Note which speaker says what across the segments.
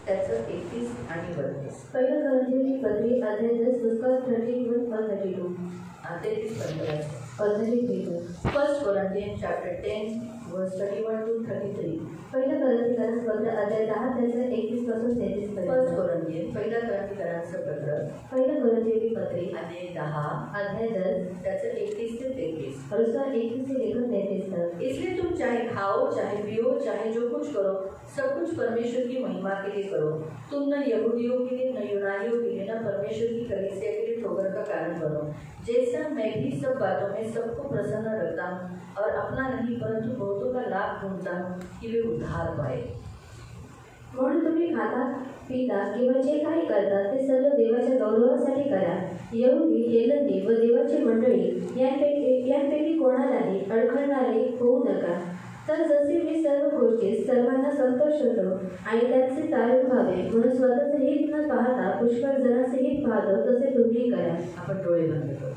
Speaker 1: त्याचं 31 आणि 32.
Speaker 2: पहिलं करंजी पत्री अध्याय 10 पुस्तक 31 और 32.
Speaker 1: 33-15.
Speaker 2: First
Speaker 1: Corinthians chapter 10 verse 31 to 33.
Speaker 2: पहिलं करंजीकरण पत्र अध्याय 10 त्याचं 31 पासून 33 पर्यंत.
Speaker 1: पहिलं करंजीकरांचं पत्र
Speaker 2: पहिलं करंजी पत्री
Speaker 1: अध्याय 10
Speaker 2: अध्याय 10
Speaker 1: त्याचं 31 से 33.
Speaker 2: और उसका 31 से लेकर 33 तक.
Speaker 1: इसलिए तुम चाहे खाओ चाहे पियो चाहे जो कुछ करो सब कुछ परमेश्वर की महिमा के लिए करो. तुम न यहूदियों के लिए न यूनानियों के लिए न परमेश्वर की कलीसिया के लिए ठोकर का कारण बनो. जैसा मैं भी सब बातों में सबको प्रसन्न रखता हूँ और अपना नहीं परंतु बहुतों का लाभ ढूंढता हूँ कि वे उद्धार पाए.
Speaker 2: म्हणून तुम्ही खाता पिता किंवा जे काही करता ते सर्व देवाच्या गौरवासाठी करा. यहुदी येलंदी व देवाची मंडळी यांपैकी कोणालाही अडखळणारे होऊ नका. तर जसे मी सर्व गोष्टीत सर्वांना संतोष होतो आणि त्यांचे तारीफ व्हावे म्हणून स्वतःचे हित न पाहता पुष्कळ जणांचे हित पाहतो तसे तुम्ही करा.
Speaker 1: आपण डोळे बंद करू.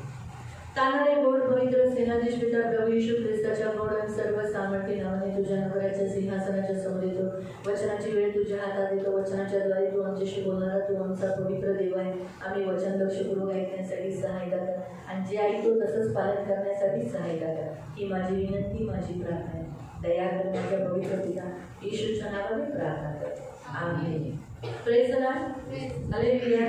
Speaker 1: तानारे गोड पवित्र सेनाधीश पिता प्रभू येशू ख्रिस्ताच्या गोड आणि सर्व सामर्थ्य नावाने तुझ्या नगराच्या सिंहासनाच्या समोर येतो. वचनाची वेळ तुझ्या हातात येतो. वचनाच्या द्वारे तू आमच्याशी बोलणारा तू आमचा पवित्र देव आहे. आम्ही वचन लक्षपूर्वक ऐकण्यासाठी सहायता कर आणि जे ऐकतो तसंच पालन करण्यासाठी सहायता कर. ही माझी विनंती माझी प्रार्थना आहे. दया कर माझ्या पवित्र पिता येशूच्या नावाने प्रार्थना कर. आमीन. Praise the Lord. हालेलुया.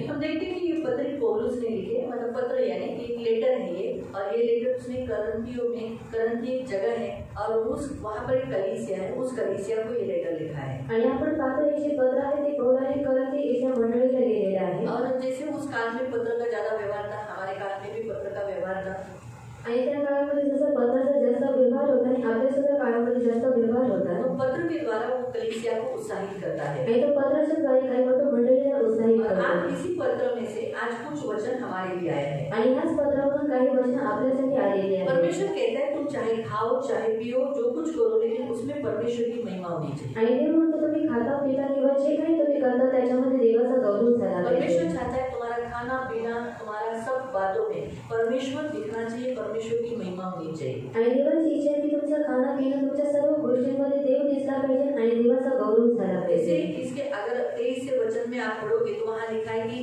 Speaker 1: हम देखते हैं कि ये पत्र पौलुस ने लिखे, मतलब पत्र यानी कि एक लेटर है ये, और ये लेटर उसने करंथी एक जगह है और उस वहाँ पर एक कलीसिया है, उस कलीसिया को ये लेटर लिखा है.
Speaker 2: आणि आपण पाहतो हे जे पत्र आहे ते पौलाने करंथी येथील मंडळीला लिहिलेले आहे.
Speaker 1: और जैसे उस काल में पत्र का ज्यादा व्यवहार था, हमारे काल में भी पत्र का व्यवहार था.
Speaker 2: आणि त्या काळामध्ये जसं पत्राचा जास्त व्यवहार होता आणि आपल्या सुद्धा काळामध्ये जास्त व्यवहार होता.
Speaker 1: तो पत्र के द्वारा वो कलीसिया को उत्साहित करता है.
Speaker 2: आणि तो पत्राच्या द्वारे काही होतो मंडळीला उत्साहित करतो.
Speaker 1: आप इसी पत्र में से आज कुछ वचन हमारे लिए आए हैं.
Speaker 2: आणि ह्याच पत्रावरून काही वचन आपल्यासाठी आलेले आहेत.
Speaker 1: परमेश्वर कहता है तुम चाहे खाओ चाहे पियो जो कुछ करो लेकिन उसमें परमेश्वर की महिमा होनी चाहिए.
Speaker 2: आणि ते म्हणतो तुम्ही खाता पिता किंवा जे काही तुम्ही करता त्याच्यामध्ये देवाचा गौरव झाला पाहिजे.
Speaker 1: परमेश्वर चाहता है तुम्हारा खाना पीना तुम्हारा सब बातों में परमेश्वर दिखना चाहिए, परमेश्वर की महिमा होनी चाहिए.
Speaker 2: आणि देवाची इच्छा आहे की तुमचं खाना पिणं तुमच्या सर्व गोष्टींमध्ये देव दिसला पाहिजे आणि देवाचा गौरव झाला पाहिजे.
Speaker 1: इसके अगर 23 से वचन में आप पढ़ोगे तो वहाँ लिखा है कि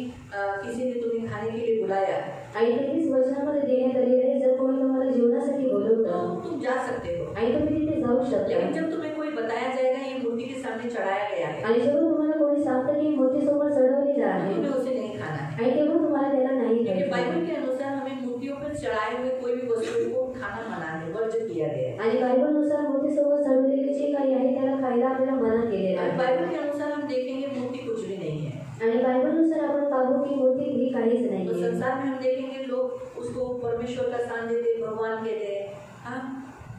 Speaker 1: किसी ने तुम्हें खाने के लिए बुलाया.
Speaker 2: आणि 23 वचनामध्ये देण्यात आलेले आहे जर कोणी तुम्हाला जेवणासाठी बोलवतं
Speaker 1: तो तुम जा सकते हो.
Speaker 2: आणि तुम्ही तिथे जाऊ शकता.
Speaker 1: लेकिन जब तुम्हें कोई बताया जाएगा ये मूर्ति के सामने चढ़ाया गया है
Speaker 2: आणि जेव्हा तुम्हाला कोणी सांगतं की मूर्ती समोर चढवलेलं आहे
Speaker 1: तुम्हें उसे नहीं खाना है.
Speaker 2: आणि तेव्हा तुम्हाला त्याला नाही खायचं.
Speaker 1: बाइबल के अनुसार हमें मूर्तियों पर चढ़ाए हुए कोई भी वस्तु को खाना मना है, वर्ज्य किया गया है.
Speaker 2: आणि बायबलनुसार मूर्ती समोर चढवलेले जे काही आहे त्याला खायला आपल्याला मना केलेला आहे.
Speaker 1: बाइबल के अनुसार हम देखेंगे मूर्ति कुछ भी नहीं है.
Speaker 2: आणि बायबलनुसार आपण पाहू की मूर्ती ही काहीच नाही.
Speaker 1: तो संसार में हम देखेंगे लोग उसको परमेश्वर का स्थान देते, भगवान कहते हैं, हाँ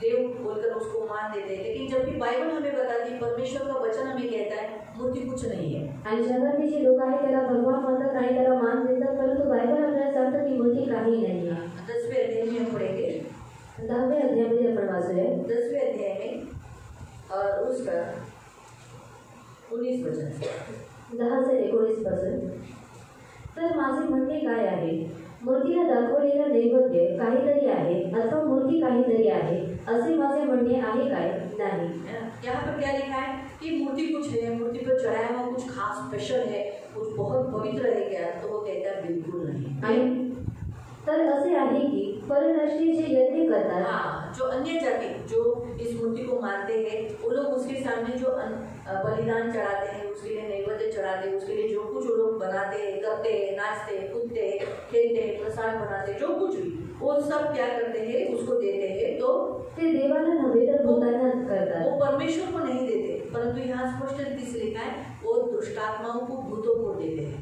Speaker 1: देव बोलकर उसको मान देते हैं. लेकिन जब भी बाइबल हमें बताती है, परमेश्वर का वचन हमें कहता है मूर्ति कुछ नहीं है.
Speaker 2: आणि जगातले जे लोक आहेत त्याला भगवान म्हणतात आणि त्याला मान देतात, परंतु बायबल आपल्याला सांगतं की मूर्ती काही नाही आहे.
Speaker 1: 10वें अध्याय में हम पढ़ेंगे.
Speaker 2: 10वें अध्यायामध्ये आपण वाचूया.
Speaker 1: 10वें अध्याय में और उसका 19 वचन से
Speaker 2: 10 से 19 पासून. तर माझे म्हणणे काय आहे? मूर्तीला दाखवलेलं नैवेद्य काहीतरी आहे अथवा मूर्ती काहीतरी आहे असे माझे म्हणणे आहे काय? नाही.
Speaker 1: यहाँ पर क्या लिखा है कि मूर्ति कुछ है, मूर्ति पर चढ़ाया हुआ कुछ खास स्पेशल है, कुछ बहुत पवित्र है क्या? तो वो कहता है बिल्कुल नहीं.
Speaker 2: आणि तर असे आहे की परराष्ट्रीय जे यज्ञ करतात,
Speaker 1: हाँ, जो अन्य जाति जो इस मूर्ति को मानते हैं वो लोग उसके सामने जो बलिदान चढ़ाते हैं, उसके लिए नैवेद्य चढ़ाते हैं, उसके लिए जो कुछ वो लोग बनाते हैं, करते हैं, नाचते हैं, कूदते हैं, खेलते हैं, प्रसाद बनाते हैं, जो कुछ भी वो सब क्या करते हैं उसको देते हैं. तो
Speaker 2: ते देवाला नव्हे तर भूतांना करतात.
Speaker 1: वो परमेश्वर को नहीं देते, परंतु यहाँ स्पष्ट रीति से लिखा है वो दुष्टात्माओं को, भूतों को देते हैं.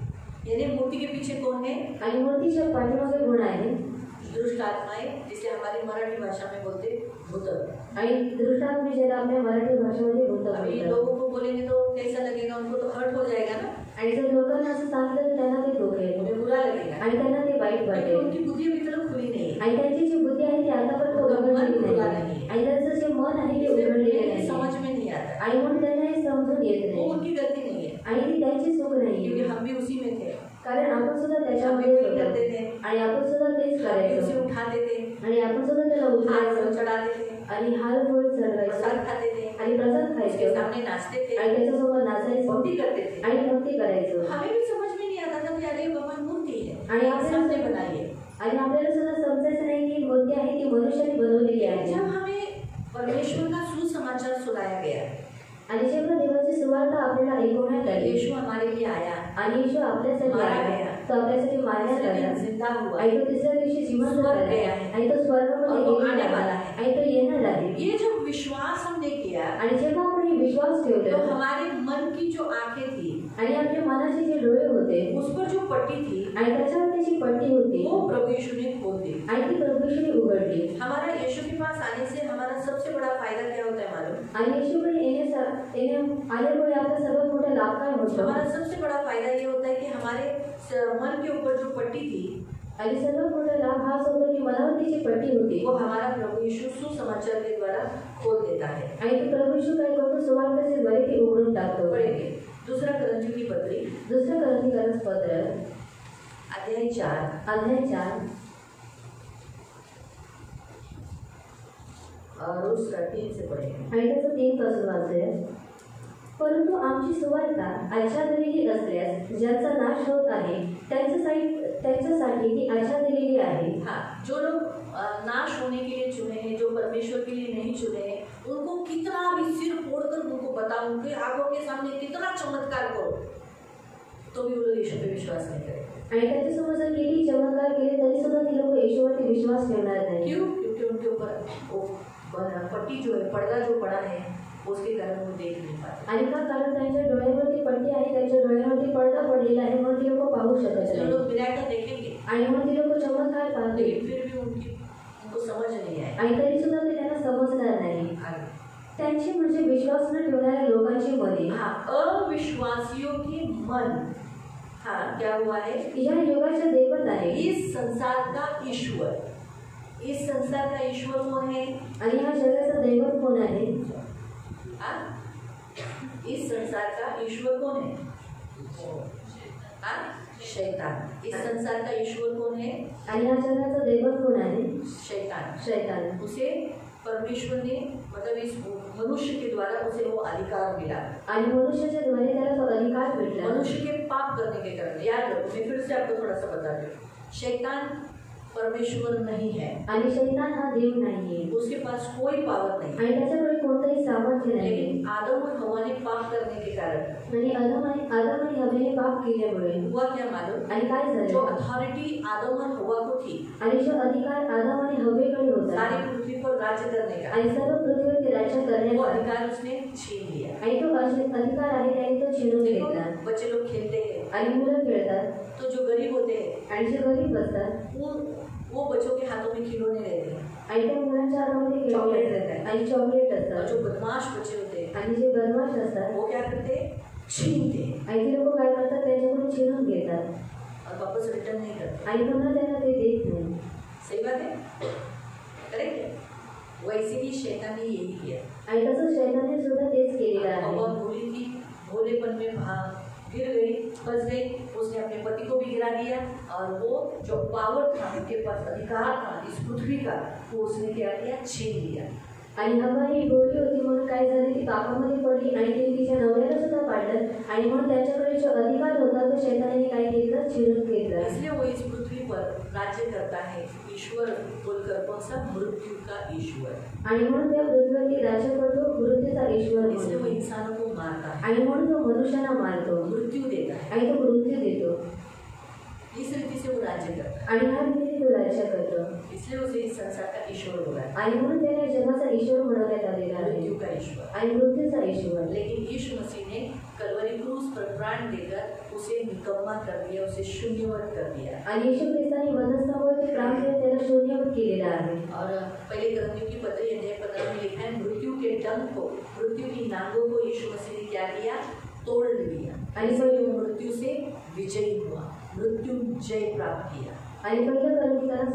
Speaker 1: यानी मूर्ति के पीछे कौन है?
Speaker 2: आणि मूर्तीच्या पाठीमागे गुण आहे
Speaker 1: दुष्ट आत्माएं, जिसे हमारी मराठी भाषा में बोलते भूत.
Speaker 2: आणि दुष्टात्मा ज्याला आपल्या मराठी भाषेमध्ये भूत
Speaker 1: अभी
Speaker 2: म्हणतात.
Speaker 1: लोगों को बोलेंगे तो कैसा लगेगा, उनको तो हर्ट हो जाएगा ना.
Speaker 2: आणि जर लोकांना असं सांगितलं तर त्यांना ते दुखेल
Speaker 1: उन्हें बुरा लगेगा
Speaker 2: आणि त्यांना ते वाईट वाटेल.
Speaker 1: उनकी बुद्धि अभी तक खुली नहीं है.
Speaker 2: आणि त्यांची जी बुद्धी आहे ती आतापर्यंत उघडलेली नाही. आणि त्यांचं जे मन आहे ते उघडलेले नाही.
Speaker 1: समझ में नहीं आता
Speaker 2: आणि म्हणून त्यांना हे समजून येत
Speaker 1: वो
Speaker 2: नाही.
Speaker 1: उनकी गलती नहीं है,
Speaker 2: आणि ती त्यांची चूक नाही.
Speaker 1: क्योंकि हम भी उसी में थे.
Speaker 2: कारण आपण सुद्धा त्याच्यामध्ये
Speaker 1: करते थे
Speaker 2: आणि आपण सुद्धा तेच
Speaker 1: उसे
Speaker 2: करायचो
Speaker 1: उठाते थे,
Speaker 2: आणि आपण सुद्धा त्याला
Speaker 1: हाथ
Speaker 2: उचलायचो
Speaker 1: चढ़ाते थे,
Speaker 2: आणि हात गोळ चढवायचो
Speaker 1: प्रसाद खाते थे,
Speaker 2: आणि प्रसाद
Speaker 1: उसके
Speaker 2: खायचो
Speaker 1: सामने नाचते थे,
Speaker 2: आणि त्याच्यासोबत नाचायचो
Speaker 1: भक्ति करते थे.
Speaker 2: आणि आपल्याला
Speaker 1: सबने बनाई है।
Speaker 2: आणि आपल्याला सुद्धा समजायचं नाही की मूर्ती आहे ती मनुष्याने बनवलेली आहे।
Speaker 1: जब हमें परमेश्वर का सुसमाचार सुनाया गया
Speaker 2: आणि जेव्हा देवाची सुवार्ता आपल्याला ऐकवण्यात आली,
Speaker 1: यीशु हमारे लिए आया
Speaker 2: आणि येशू आपल्यासाठी
Speaker 1: मारा
Speaker 2: आला,
Speaker 1: गया,
Speaker 2: तो आपल्यासाठी मारण्यात
Speaker 1: तीसरे
Speaker 2: आला,
Speaker 1: दिन जिंदा हुआ,
Speaker 2: आणि तो तिसऱ्या दिवशी जिवंत
Speaker 1: स्वर्ग
Speaker 2: झाला,
Speaker 1: गया है,
Speaker 2: आणि तो स्वर्गामध्ये
Speaker 1: और वो
Speaker 2: गेलेला
Speaker 1: आने वाला
Speaker 2: आहे,
Speaker 1: है।
Speaker 2: आणि तो येणार आहे।
Speaker 1: ये जो विश्वास हमने किया
Speaker 2: आणि जेव्हा आपण हे विश्वास
Speaker 1: तो
Speaker 2: ठेवला
Speaker 1: हमारे मन की जो आंखें थी
Speaker 2: आणि आपल्या मनाचे जे डोळे होते
Speaker 1: उस पर जो पट्टी थी
Speaker 2: आणि त्याच्यावरती जी पट्टी होती
Speaker 1: वो प्रभु यीशु ने खोल दी।
Speaker 2: आणि ती प्रभू येशूने उघडली।
Speaker 1: हमारा यीशु के पास आने से हमारा सबसे बड़ा फायदा क्या होता है मालूम?
Speaker 2: आणि येशूकडे आल्यामुळे आपला सर्वात मोठा लाभ काय होतो?
Speaker 1: हमारा सबसे बड़ा फायदा ये होता है कि हमारे मन के ऊपर जो पट्टी थी
Speaker 2: आणि सर्वात मोठा लाभ हाच होतो की मनावरती जी पट्टी होती
Speaker 1: वो हमारा प्रभु यीशु सुसमाचार के द्वारा खोल देता है।
Speaker 2: आणि तो प्रभू येशू काय करतो? सुवार्तेचे द्वारे ती उघडून टाकतो।
Speaker 1: पढ़ेंगे दूसरा करंथियों की पत्री
Speaker 2: दुसरं करंथीकरण पत्र
Speaker 1: अध्याय 4 और उसका 3 से पढ़ेंगे।
Speaker 2: आणि त्याचं 3 पासून वाचूया। परंतु आमची सुवार्ता आच्छादलेली असल्यास ज्यांचा नाश होत आहे त्यांच्यासाठी ती आच्छादलेली आहे।
Speaker 1: हाँ, जो लोग नाश होने के लिए चुने हैं, जो परमेश्वर के लिए नहीं चुने हैं, उनको कितना भी सिर फोड़कर उनको बताओ, उनके आंखों के सामने कितना चमत्कार करो तो भी वो लोग यीशु पे विश्वास नहीं करेंगे।
Speaker 2: आणि त्यांच्यासमोर जर किती चमत्कार केले तरी सुद्धा ती लोक येशूवरती विश्वास ठेवणार नाही।
Speaker 1: क्यों? क्योंकि उनके ऊपर वो पट्टी जो है, पर्दा जो पड़ा है, उसके कारण वो देख नहीं पाते।
Speaker 2: आणि का? कारण त्यांच्या डोळ्यावरती पट्टी आहे, त्यांच्या डोळ्यावरती पडदा पडलेला आहे, म्हणून ती लोक पाहू शकत
Speaker 1: जो
Speaker 2: नाही।
Speaker 1: लोग मिराकल देखेंगे
Speaker 2: आणि म्हणून ती लोक चमत्कार पाहतील,
Speaker 1: लेकिन फिर भी उनको समझ नहीं आए।
Speaker 2: आणि तरी सुद्धा ते त्यांना समजणार नाही।
Speaker 1: आगे।
Speaker 2: त्यांची म्हणजे विश्वास न ठेवणाऱ्या लोकांची मने,
Speaker 1: हाँ, अविश्वासियों के मन, हाँ, क्या हुआ है?
Speaker 2: या युगाच्या दैवत आहे।
Speaker 1: इस संसार का ईश्वर, इस संसार का ईश्वर कौन है?
Speaker 2: आणि ह्या जगाचा दैवत कोण आहे?
Speaker 1: हाँ? इस संसार का ईश्वर कौन है? हाँ? शैतान। इस संसार का ईश्वर कौन है?
Speaker 2: आणि ह्या जगाचा दैवत कोण आहे?
Speaker 1: शैतान।
Speaker 2: शैतान।
Speaker 1: उसे परमेश्वर ने मतलब इस मनुष्य के द्वारा उसे वो अधिकार मिला,
Speaker 2: आणि मनुष्याच्या द्वारे त्याला तो अधिकार भेटला।
Speaker 1: मनुष्य के पाप करने के कारण। याद रखो, मैं फिर से आपको थोड़ा सा बता दूं, शैतान परमेश्वर नहीं है,
Speaker 2: आणि शैतान हा देव नाहीये,
Speaker 1: उसके पास कोई पावर नहीं,
Speaker 2: आणि त्याच्याकडे कोणतंही सामर्थ्य नाही।
Speaker 1: लेकिन आदम और हवा ने पाप करने के कारण
Speaker 2: आणि आदम आणि हवेने पाप केल्यामुळे
Speaker 1: हुआ क्या मालूम?
Speaker 2: आणि काय
Speaker 1: जो
Speaker 2: झालं?
Speaker 1: अथॉरिटी आदम और हवा को थी
Speaker 2: आणि जो अधिकार आदम आणि हवेकडे होता
Speaker 1: सारी पृथ्वी पर राज्य करने का,
Speaker 2: आणि सर्व पृथ्वीवरती राज्य
Speaker 1: वो
Speaker 2: करण्याचा,
Speaker 1: अधिकार उसने छीन लिया।
Speaker 2: आणि तो अधिकार आहे त्याने तो छीनून
Speaker 1: देखो,
Speaker 2: घेतला।
Speaker 1: बच्चे लोग खेलते हैं
Speaker 2: आणि मुलं खेळतात,
Speaker 1: तो जो गरीब होते हैं
Speaker 2: आणि जे गरीब असतात
Speaker 1: वो बच्चों के हाथों में खिलौने रहते हैं,
Speaker 2: आणि त्या मुलांच्या हातामध्ये खेळणी
Speaker 1: चॉकलेट
Speaker 2: असतात,
Speaker 1: रहता है।
Speaker 2: आणि चॉकलेट
Speaker 1: और
Speaker 2: असतात,
Speaker 1: जो बदमाश बच्चे होते हैं
Speaker 2: आणि जे बदमाश असतात
Speaker 1: वो क्या करते हैं? छीनते हैं
Speaker 2: आणि ते लोक काय करतात? त्याच्याकडून छीनून घेतात
Speaker 1: और वापस रिटर्न नहीं करते।
Speaker 2: आणि पुन्हा त्यांना ते देत नाही।
Speaker 1: सही बात है, करेक्ट है? वैसे ही शैतान ने यही किया।
Speaker 2: आणि तसं शैताने सुद्धा तेच केलेलं आहे।
Speaker 1: हवा भोली थी, भोलेपन में गिर गई, फंस गई, उसने अपने पति को भी गिरा दिया, और वो जो पावर था, उनके पास अधिकार था इस पृथ्वी का, वो उसने क्या किया? छीन लिया।
Speaker 2: आणि हवा ही बोलली होती म्हणून काय झाले? ती पापामध्ये पडली आणि तिने तिच्या नवऱ्याला सुद्धा पाडलं, आणि म्हणून त्याच्याकडे जो अधिकार होता तो शैतानाने काय केलं? छीनून घेतला।
Speaker 1: इसलिए वो इस पृथ्वी पर राज्य करता है। ईश्वर बोलकर कौन सा? मृत्यु का ईश्वर।
Speaker 2: आणि म्हणून त्या पृथ्वीवरती राज्य करतो मृत्यूचा ईश्वर
Speaker 1: इसलिए वो
Speaker 2: म्हणून।
Speaker 1: इंसानों को मारता है,
Speaker 2: आणि म्हणून तो मनुष्यांना मारतो
Speaker 1: मृत्यू देता है,
Speaker 2: आणि तो मृत्यू देतो,
Speaker 1: इस रीति से वो राज्य करता है।
Speaker 2: आणि ह्या रीतीने तो राज्य करतो,
Speaker 1: इसलिए उसे इस संसार का ईश्वर बोला है,
Speaker 2: आणि म्हणून त्याने जगाचा ईश्वर म्हणवण्यात आलेला आहे,
Speaker 1: मृत्यू का ईश्वर।
Speaker 2: आणि मृत्यूचा ईश्वर।
Speaker 1: लेकिन यीशु मसीह ने कलवरी क्रूस पर प्राण देकर उसे निकम्मा कर दिया, उसे शून्यवत कर दिया।
Speaker 2: आणि येशू ख्रिस्ताने वधस्तंभावरती प्राण देऊन त्याला शून्यवत केलेला आहे।
Speaker 1: और पहले करंथियों की पत्री अध्याय 15 में लिखा है, मृत्यु के डंक को, मृत्यु की नांगों को यीशु मसीह ने क्या किया? तोड़ लिया,
Speaker 2: आणि
Speaker 1: वो मृत्यू से विजयी हुआ, मृत्यु जय प्राप्त किया।
Speaker 2: आणि पहिलं करंथीकरण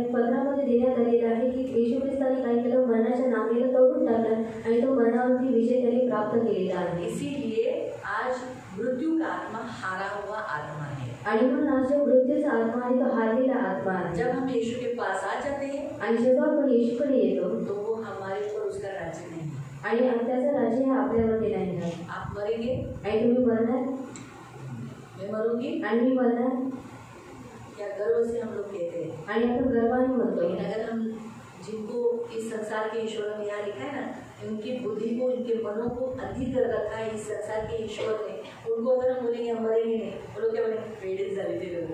Speaker 2: 15 मध्ये देण्यात आलेलं आहे की येशू ख्रिस्ताने काय केलं? मरणाच्या नांगेला तोडून टाकलं, आणि तो मरणावरती विजय त्याने प्राप्त केलेला आहे।
Speaker 1: इसीलिए आज मृत्यू का आत्मा हारा हुआ आत्मा है।
Speaker 2: आणि म्हणून आज जो मृत्यूचा आत्मा आहे तो हारलेला आत्मा आहे।
Speaker 1: जब हम यीशु के पास आ जाते हैं
Speaker 2: आणि जेव्हा आपण येशूकडे येतो
Speaker 1: तो वो हमारे ऊपर उसका राज्य नहीं है।
Speaker 2: आणि त्याचं राज्य हे आपल्यावरती नाही आहे।
Speaker 1: आप मरेंगे,
Speaker 2: आणि तुम्ही मरणार,
Speaker 1: मैं मरूंगी,
Speaker 2: आणि मी मरणार,
Speaker 1: या गर्व से हम लोग कहते हैं।
Speaker 2: आणि आपण गर्वाने म्हणतो
Speaker 1: लेकिन अगर हम जिनको इस संसार के ईश्वर ने यहाँ लिखा है ना, उनकी बुद्धि को, इनके मनों को अंधी कर रखा है इस संसार के ईश्वर ने, उनको अगर हम बोलेंगे हम मरेंगे नहीं, वो लोग क्या बोलेंगे, प्रेरित झाले ते लोग,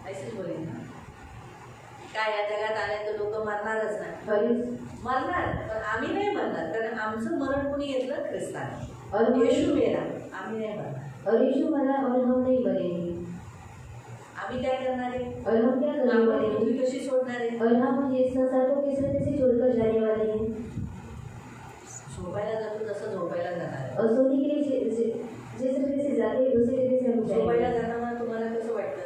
Speaker 1: ऐसेच बोलेंगे ना। काय या जगात आले तर लोक मरणारच नाही, मरणार, पण आम्ही नाही मरणार, कारण आमचं मरण कोणी घेतलं, ख्रिस्ताने, येशू मेला, आम्ही नाही मरणार।
Speaker 2: और यीशु मरा और हम नहीं मरेंगे।
Speaker 1: आम्ही काय करणार आहे,
Speaker 2: और हम क्या करने वाले हैं,
Speaker 1: पृथ्वी कशी सोडणार आहे,
Speaker 2: और हम इस संसार को किस रीति से छोड़कर जाने वाले हैं।
Speaker 1: झोपायला जातो तसं झोपायला जाणार आहे।
Speaker 2: और सोने के लिए जिस रीति से जाते हैं उसी रीति से हम
Speaker 1: झोपायला
Speaker 2: जाएंगे।
Speaker 1: जाना मला तुम्हाला कसं वाटतं,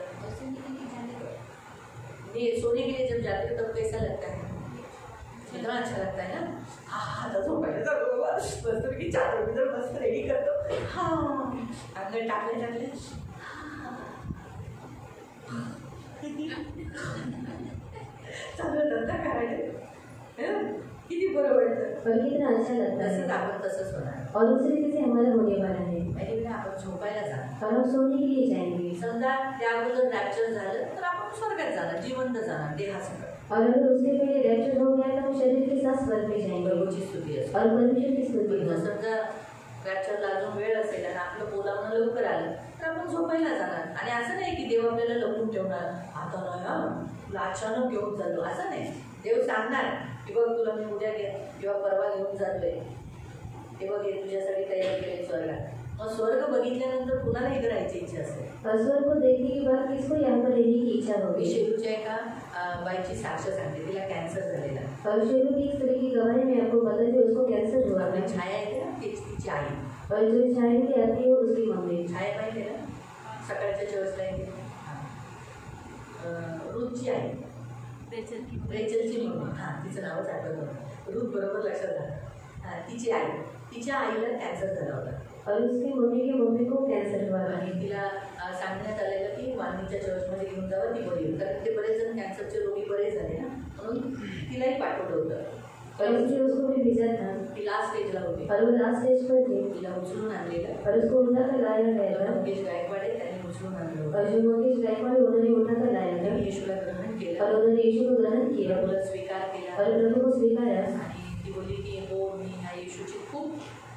Speaker 1: ये सोने के लिए जब जाते हो तब कैसा लगता है, कितना अच्छा लगता है ना। हाँ आता झोपायला जातो बाबा, मस्त की चादर बिदर मस्त रेडी करतो, हाँ अंदर टाकले चालू धंदा करायला किती बरं वाटतं,
Speaker 2: और कितना अच्छा लगता
Speaker 1: तसंच
Speaker 2: है।
Speaker 1: आपण तसंच होणार।
Speaker 2: और उसी रीति से हमारा होने वाला है।
Speaker 1: म्हणजे आपण झोपायला जाणार,
Speaker 2: और हम सोने के लिए जाएंगे।
Speaker 1: समजा त्या अगोदर रॅप्चर झालं तर आपण स्वर्गात जाणार, जिवंत जाणार देहासकट।
Speaker 2: और अगर उसके पहले रैप्चर हो गया तो हम शरीर के साथ स्वर्ग में जाएंगे
Speaker 1: प्रभूची स्तुती असते।
Speaker 2: और परमेश्वर की स्तुति
Speaker 1: जर
Speaker 2: हो।
Speaker 1: समजा रॅप्चरला अजून वेळ असेल आणि आपलं बोलावणं लवकर आलं तर आपण झोपायला जाणार। आणि असं नाही की देव आपल्याला लपून ठेवणार, आता नाही हा तुला अचानक घेऊन चाललो, असं नाही। देव सांगणार की बघ तुला मी उद्या किंवा परवा घेऊन चाललोय, ते बघ हे तुझ्यासाठी तयार केले स्वर्गात। मग स्वर्ग बघितल्यानंतर कुणाला इकडे राहायची इच्छा असते,
Speaker 2: और स्वर्ग को देखने के बाद किसको यहाँ पर रहने की इच्छा
Speaker 1: मी
Speaker 2: होगी।
Speaker 1: शेरूच्या एका बाईची साक्ष सांगते, तिला कॅन्सर झालेला।
Speaker 2: और शेरू की इस तरह की गवाही में आपको बताते हैं, उसको कैंसर हुआ
Speaker 1: आपली
Speaker 2: है।
Speaker 1: छाया येते ना, तीच तिची आई,
Speaker 2: और जो छाया की आती है उसकी मम्मी।
Speaker 1: छाया पाहिजे ना, सकाळच्या चर्चला येते, रूथची आई, रेचलची मम्मी, हां तिचं नावच आठवत होतं, रूथ बरोबर लक्षात आलं। हां तिची आई, तिच्या आईला कॅन्सर झाला होता
Speaker 2: और उसकी मम्मी की मम्मी को कैंसर हुआ था।
Speaker 1: आणि तिला सांगण्यात आलेलं की वाणीच्या चर्चमध्ये घेऊन जावं, ती बरी होईल, कारण ते बरेच जण कॅन्सरचे रोगी बरे झाले ना, म्हणून तिलाही पाठवलं होतं।
Speaker 2: और इसलिए उसको भी भेजा था।
Speaker 1: ती लास्ट स्टेजला होती,
Speaker 2: और वो लास्ट स्टेज पर थी।
Speaker 1: तिला उचलून आणलेलं,
Speaker 2: और उसको उठाकर लाया गया था।
Speaker 1: मुकेश गायकवाड आहे त्यांनी उचलून आणलं होतं।
Speaker 2: और जो मुकेश गायकवाड उन्होंने उठाकर लाया था
Speaker 1: त्यांनी येशूला ग्रहण केलं,
Speaker 2: और उन्होंने यीशु को ग्रहण किया
Speaker 1: प्रभूला स्वीकार केला
Speaker 2: और प्रभु को स्वीकारा।
Speaker 1: आणि ती बोलली की हो मी ह्या येशूची खूप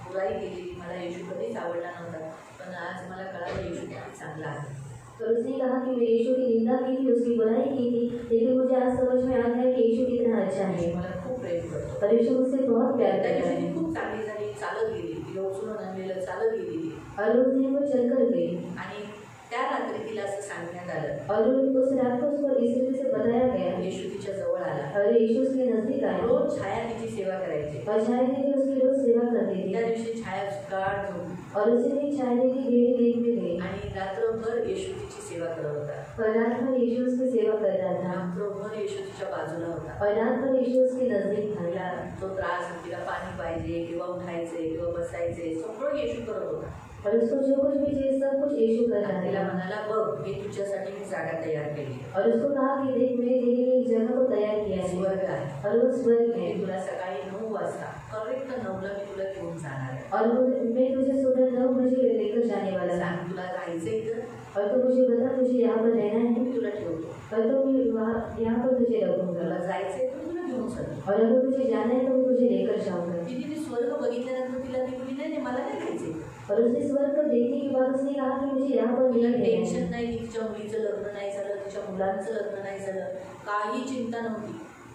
Speaker 1: बुराई केलेली, मला येशू कधीच आवडला नव्हता, पण आज मला कळालं येशू किती चांगला आहे।
Speaker 2: और उसने कहा कि मैं यीशु की निंदा की थी, उसकी बुराई की थी, लेकिन मुझे आज समझ में आ गया कि यीशु कितना अच्छा है।
Speaker 1: येशू मला खूप प्रेम करतो।
Speaker 2: और यीशु मुझसे बहुत प्यार
Speaker 1: त्या
Speaker 2: करता
Speaker 1: दिवशी
Speaker 2: है।
Speaker 1: ती खूप चांगली झाली, चालत गेली, तिला उचलून आणलेलं चालत गेली ती।
Speaker 2: और उस दिन वो चलकर गई।
Speaker 1: आणि त्या रात्री तिला असं सांगण्यात आलं,
Speaker 2: और उस रात को उसको इस रीति से बताया गया।
Speaker 1: येशू तिच्या जवळ आला,
Speaker 2: और यीशु उसके नजदीक आया
Speaker 1: रोज छाया तिची सेवा करायची।
Speaker 2: और छाया दीदी उसकी रोज सेवा करती
Speaker 1: त्या
Speaker 2: थी।
Speaker 1: दिवशी छाया गाढ झोपली
Speaker 2: और उसी दिन छाया दीदी गहरी नींद में गई
Speaker 1: आणि रात्रभर येशू तिची सेवा करत होता,
Speaker 2: और रात भर यीशु उसकी सेवा कर रहा था।
Speaker 1: रात्रभर येशू तिच्या बाजूला होता।
Speaker 2: और रात भर यीशु उसके नजदीक था।
Speaker 1: तिला तो त्रास, तिला पाणी पाहिजे किंवा उठायचे किंवा बसायचे, सगळं येशू करत होता।
Speaker 2: और उसको जो कुछ भी चाहिए सब कुछ यीशु कर रहा
Speaker 1: तिला
Speaker 2: था।
Speaker 1: म्हणाला बघ मी तुझ्यासाठी मी जागा तयार केली,
Speaker 2: और उसको कहा कि देख मैंने तेरे लिए एक जगह को तैयार किया है
Speaker 1: स्वर्ग आहे,
Speaker 2: और वो स्वर्ग है।
Speaker 1: मी तुला सकाळी 9 वाजता करेक्ट 9ला मी तुला घेऊन जाणार आहे।
Speaker 2: और मैं तुझे सुबह 9 बजे लेकर जाने वाला था।
Speaker 1: सांग तुला राहायचं इथं,
Speaker 2: और तो मुझे बता तुझे यहाँ पर रहना है।
Speaker 1: मी तुला ठेवतो,
Speaker 2: और तो मैं वहाँ यहाँ पर तुझे रखूंगा।
Speaker 1: तुला जायचंय तर तुला घेऊन चल।
Speaker 2: और अगर तुझे जाना है तो मैं तुझे लेकर जाऊंगा।
Speaker 1: तिने स्वर्ग बघितल्यानंतर तिला ती बोलली नाही मला नाही जायचंय।
Speaker 2: और उसने स्वर्ग को देखने के बाद उसने कहा कि मुझे यहाँ पर
Speaker 1: तिला
Speaker 2: नहीं रहना
Speaker 1: टेन्शन
Speaker 2: है।
Speaker 1: नाही की तिच्या मुलीचं लग्न नाही झालं, तिच्या मुलांचं लग्न नाही झालं, काही चिंता नव्हती।